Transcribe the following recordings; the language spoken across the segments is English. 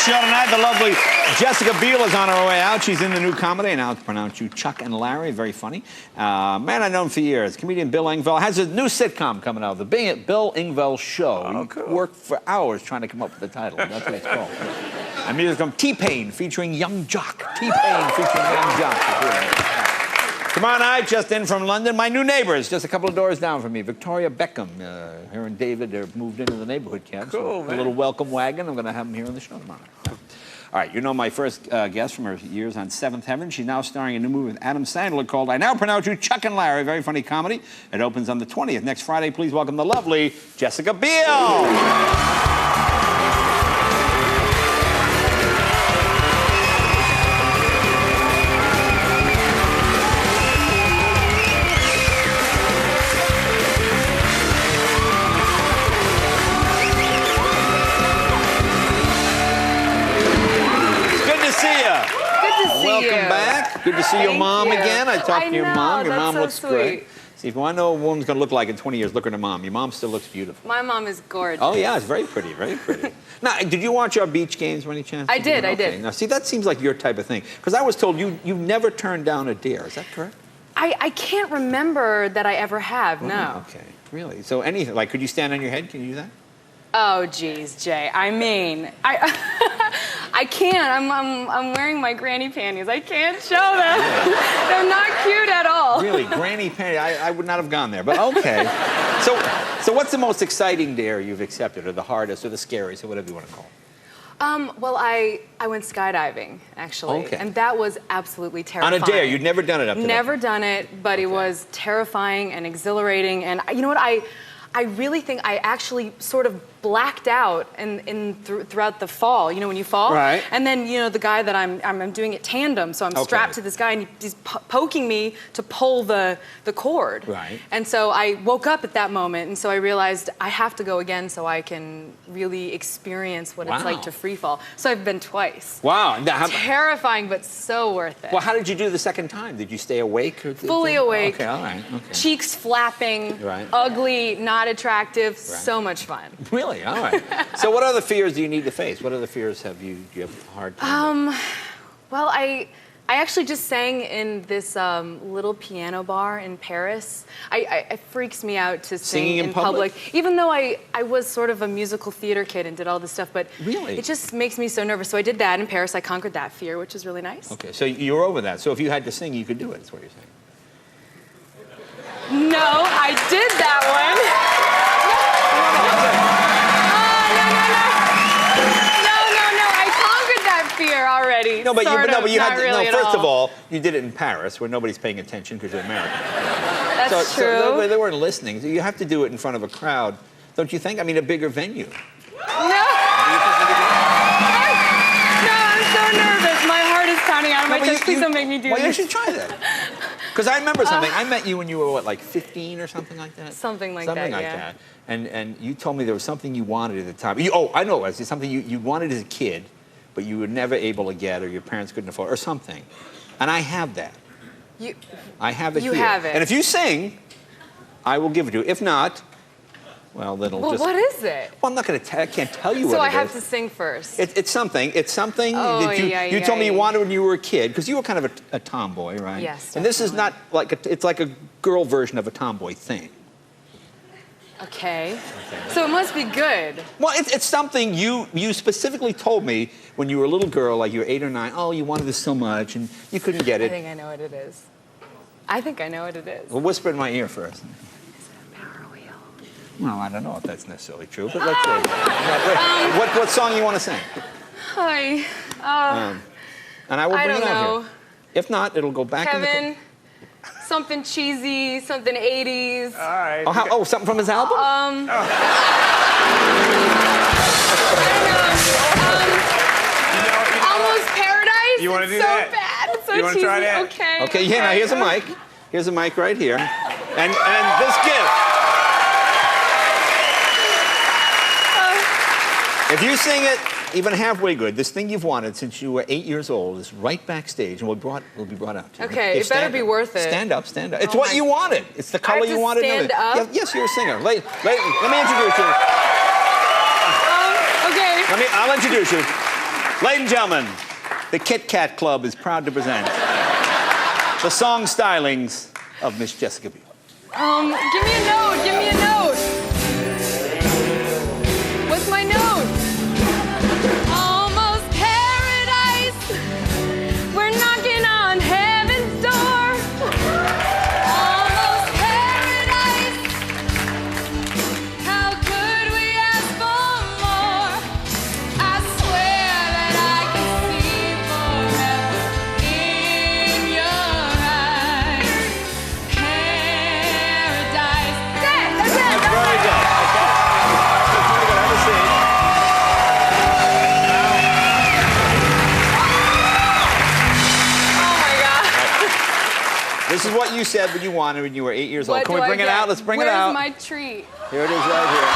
show tonight. The lovely Jessica Biel is on her way out. She's in the new comedy, and I'll pronounce you Chuck and Larry. Very funny. Man I've known for years. Comedian Bill Engvall has a new sitcom coming out, The Bill Engvall Show. Oh, cool. He worked for hours trying to come up with the title. That's what it's called. And music from T-Pain featuring Young Jock. T-Pain featuring Young Jock. Tomorrow night, just in from London, my new neighbors, just a couple of doors down from me. Victoria Beckham, her and David are moved into the neighborhood camp. Cool, man. A little welcome wagon. I'm going to have them here on the show tomorrow night. All right, you know my first guest from her years on Seventh Heaven. She's now starring in a new movie with Adam Sandler called I Now Pronounce You Chuck and Larry. Very funny comedy. It opens on the 20th. Next Friday, please welcome the lovely Jessica Biel. Welcome back. Good to see your mom again. I talked to your mom. Your mom looks great. See, if you want to know what a woman's going to look like in 20 years, look at her mom. Your mom still looks beautiful. My mom is gorgeous. Oh, yeah, it's very pretty, very pretty. Now, did you watch our beach games by any chance? I did, I did. Now, see, that seems like your type of thing. Because I was told you never turned down a dare. Is that correct? I can't remember that I ever have, no. Okay, really? So anything, like, could you stand on your head? Can you do that? Oh, geez, Jay. I mean, I can't. I'm wearing my granny panties. I can't show them. They're not cute at all. Really, granny panties? I would not have gone there, but okay. So what's the most exciting dare you've accepted, or the hardest, or the scariest, or whatever you want to call it? Well, I went skydiving, actually. Okay. And that was absolutely terrifying. On a dare? You'd never done it up to that Never point? done it, but it was terrifying and exhilarating. And you know what? I really think I actually sort of blacked out throughout the fall. You know, when you fall? Right. And then, you know, the guy that I'm doing it tandem, so I'm strapped to this guy, and he's poking me to pull the cord. Right. And so I woke up at that moment, and so I realized I have to go again so I can really experience what it's like to free fall. So I've been twice. Wow. Terrifying, but so worth it. Well, how did you do the second time? Did you stay awake? Or Fully awake. Okay, all right. Okay. Cheeks flapping, Right. ugly, not attractive, so much fun. Really? All right. So what other fears do you need to face? What other fears do you have a hard time with? Well, I actually just sang in this little piano bar in Paris. It freaks me out to sing in public. Even though I was sort of a musical theater kid and did all this stuff, but really? It just makes me so nervous. So I did that in Paris. I conquered that fear, which is really nice. Okay, so you're over that. So if you had to sing, you could do it, is what you're saying. No, I did that one. Fear already. No, but you had to. Really no, first of all, you did it in Paris, where nobody's paying attention because you're American. That's true. So they weren't listening. So you have to do it in front of a crowd, don't you think? I mean, a bigger venue. No. I'm so nervous. My heart is pounding out of my chest. Please don't make me do this. Well, you should try that. Because I remember something. I met you when you were, what, like 15 or something like that? Something like that. And you told me there was something you wanted at the time. I know it was. It's something you wanted as a kid, but you were never able to get, or your parents couldn't afford, or something. And I have that. I have it here. You have it. And if you sing, I will give it to you. If not, well, then it'll just... Well, what is it? Well, I'm not going to I can't tell you what it is. So I have to sing first. It's something. It's something that you told me you wanted when you were a kid, because you were kind of a tomboy, right? Yes, and this is not like it's like a girl version of a tomboy thing. Okay. So it must be good. Well, it's something you specifically told me when you were a little girl, like you were 8 or 9. Oh, you wanted this so much, and you couldn't get it. I think I know what it is. I think I know what it is. Well, whisper in my ear first. Is it a power wheel? Well, I don't know if that's necessarily true, but let's see. What song you want to sing? Hi. And I will bring it don't out know. here. If not, it'll go back in the... Kevin, something cheesy, something 80s. All right. Oh, something from his album? I don't know. Almost Paradise? You want to do so that? So bad. It's so you want to try that? Okay. Okay, yeah, now here's a mic. Here's a mic right here. And this gift. If you sing it even halfway good, this thing you've wanted since you were 8 years old is right backstage and will be brought out to you. Okay, it better be worth it. Stand up, stand up. It's what you wanted. It's the color you wanted. Stand up? Yeah, yes, you're a singer. Let me introduce you. Okay. I'll introduce you. Ladies and gentlemen, the Kit Kat Club is proud to present the song stylings of Miss Jessica Biel. Give me a note, give me a note. What's my note? Almost paradise. We're knocking on heaven's door. Almost paradise. How could we ask for more? I swear that I can see forever in your eyes. Paradise. That's it. Very good. Okay. That's very good. Have a seat. Oh my God. This is what you said when you wanted when you were 8 years old. What Can do we I bring it get? out? Let's bring it out. Where's my treat? Here it is right here.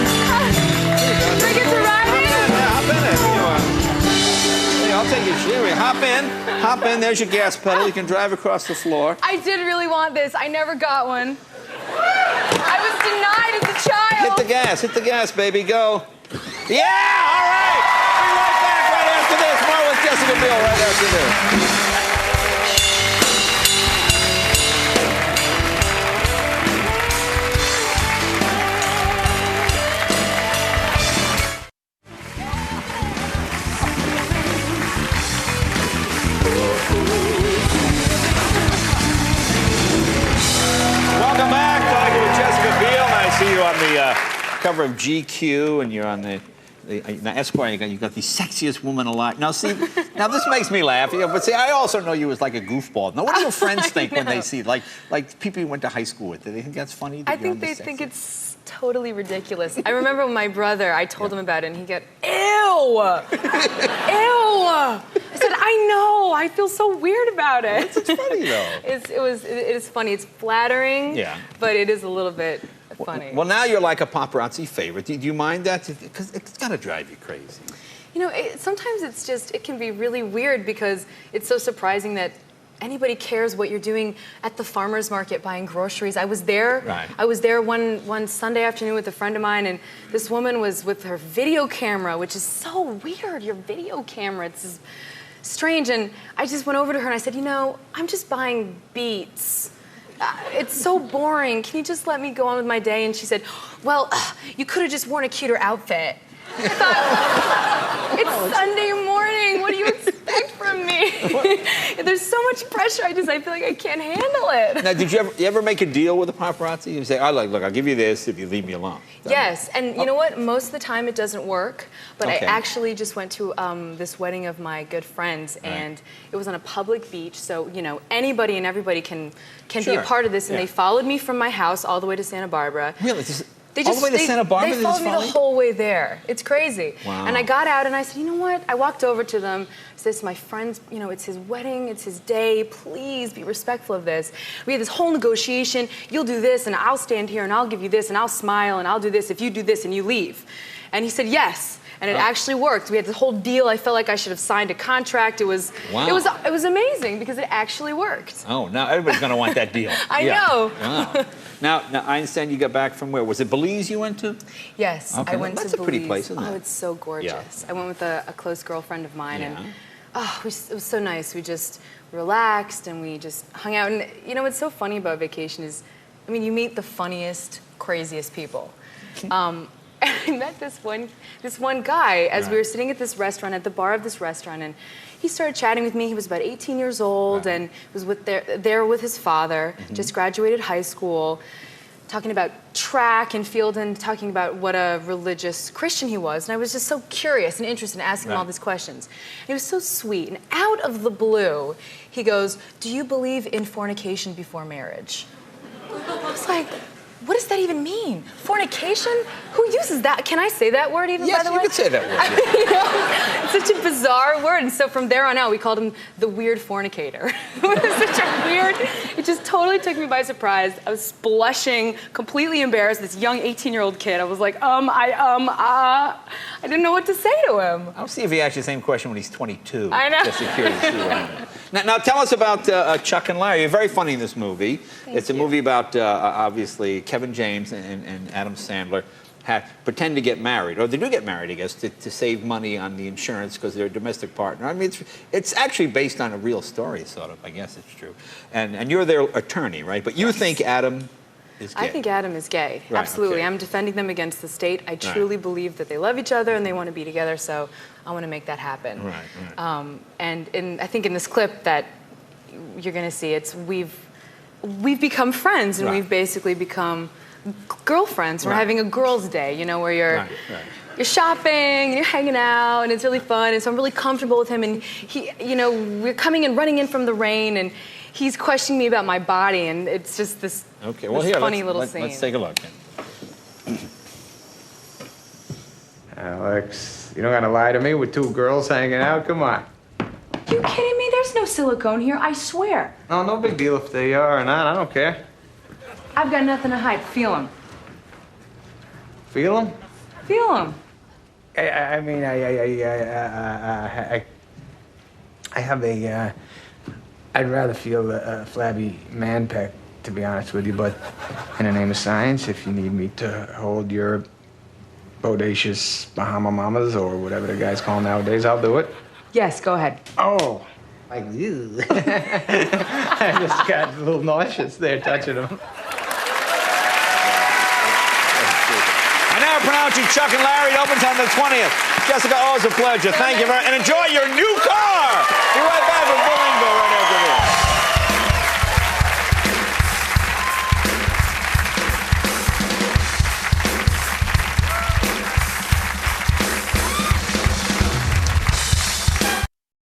Do I get to ride it? Yeah, hop in it. If you want. Hey, I'll take your share. Hop in. Hop in. There's your gas pedal. You can drive across the floor. I did really want this. I never got one. I was denied as a child. Hit the gas. Hit the gas, baby. Go. Yeah! All right. Be right back right after this. More with Jessica Biel right after this. Welcome back. Talking with Jessica Biel. I see you on the cover of GQ, and you're on the Esquire. You got the sexiest woman alive. Now, see, now this makes me laugh. Yeah, but see, I also know you as like a goofball. Now, what do your friends think when they see, like people you went to high school with? Do they think that's funny? That I think they think it's totally ridiculous. I remember when my brother, I told him about it, and he got, ew! Ew! I said, I know, I feel so weird about it. It's funny, though. It is funny. It's flattering, Yeah. but it is a little bit funny. Well, now you're like a paparazzi favorite. Do you mind that? Because it's got to drive you crazy. You know, sometimes it can be really weird because it's so surprising that anybody cares what you're doing at the farmer's market buying groceries. I was there. Right. I was there one Sunday afternoon with a friend of mine, and this woman was with her video camera, which is so weird. Your video camera, it's just strange. And I just went over to her and I said, you know, I'm just buying beets. It's so boring. Can you just let me go on with my day? And she said, well, you could have just worn a cuter outfit. I thought, it's Sunday morning. What do you expect from me? There's so much pressure. I feel like I can't handle it. Now, did you ever make a deal with a paparazzi? You say, look, I'll give you this if you leave me alone. Yes, and you know what? Most of the time it doesn't work, but Okay. I actually just went to this wedding of my good friends, and it was on a public beach, so, you know, anybody and everybody can be Sure. a part of this, and Yeah. they followed me from my house all the way to Santa Barbara. Really? They all the way to Santa Barbara? They followed me the whole way there. It's crazy. Wow. And I got out and I said, you know what? I walked over to them. I said, this is my friend's, you know, it's his wedding, it's his day. Please be respectful of this. We had this whole negotiation. You'll do this and I'll stand here and I'll give you this and I'll smile and I'll do this if you do this and you leave. And he said, yes. And it actually worked. We had this whole deal. I felt like I should have signed a contract. It was amazing because it actually worked. Oh, now everybody's going to want that deal. I know. Wow. Now, I understand you got back from where? Was it Belize you went to? Yes, Okay, I went that's to a pretty Belize. place, isn't it? Oh, it's so gorgeous. I went with a close girlfriend of mine, and it was so nice. We just relaxed and we just hung out. And you know what's so funny about vacation is, I mean, you meet the funniest, craziest people. I met this one guy as we were sitting at this restaurant, at the bar of this restaurant, and he started chatting with me. He was about 18 years old and was there with his father, just graduated high school, talking about track and field and talking about what a religious Christian he was. And I was just so curious and interested in asking him all these questions. And he was so sweet. And out of the blue, he goes, do you believe in fornication before marriage? I was like, what does that even mean? Fornication? Who uses that? Can I say that word even, Yes, by the way? you can say that word. I mean, you know, it's such a bizarre word. And so from there on out, we called him the weird fornicator. It was such a weird, it just totally took me by surprise. I was blushing, completely embarrassed, this young 18-year-old kid. I was like, I didn't know what to say to him. I'll see if he asks you the same question when he's 22. I know. Just curious to see what happens. Now, tell us about Chuck and Larry. You're very funny in this movie. It's a movie about, obviously, Kevin James and Adam Sandler pretend to get married, or they do get married, I guess, to save money on the insurance because they're a domestic partner. I mean, it's actually based on a real story, sort of. I guess it's true. And you're their attorney, right? But you think Adam is gay. I think Adam is gay. Right, Absolutely. okay. I'm defending them against the state. I truly believe that they love each other and they want to be together, so I want to make that happen. Right. And I think in this clip that you're going to see, we've become friends, and we've basically become girlfriends. We're having a girls' day, you know, where you're shopping and you're hanging out and it's really fun. And so I'm really comfortable with him. And he, you know, we're coming and running in from the rain, and he's questioning me about my body, and it's just this, funny little scene. Let's take a look. Alex, you don't gotta lie to me with two girls hanging out. Come on. You kidding me? There's no silicone here, I swear. No big deal if they are or not. I don't care. I've got nothing to hide. Feel them. Feel them? Feel them. I mean, I have a, I'd rather feel a flabby man peck, to be honest with you, but in the name of science, if you need me to hold your bodacious Bahama mamas or whatever the guys call them nowadays, I'll do it. Yes, go ahead. Oh, like you. I just got a little nauseous there touching them. I now pronounce you Chuck and Larry. It opens on the 20th. Jessica, always a pleasure. Thank you very much. And enjoy your new car.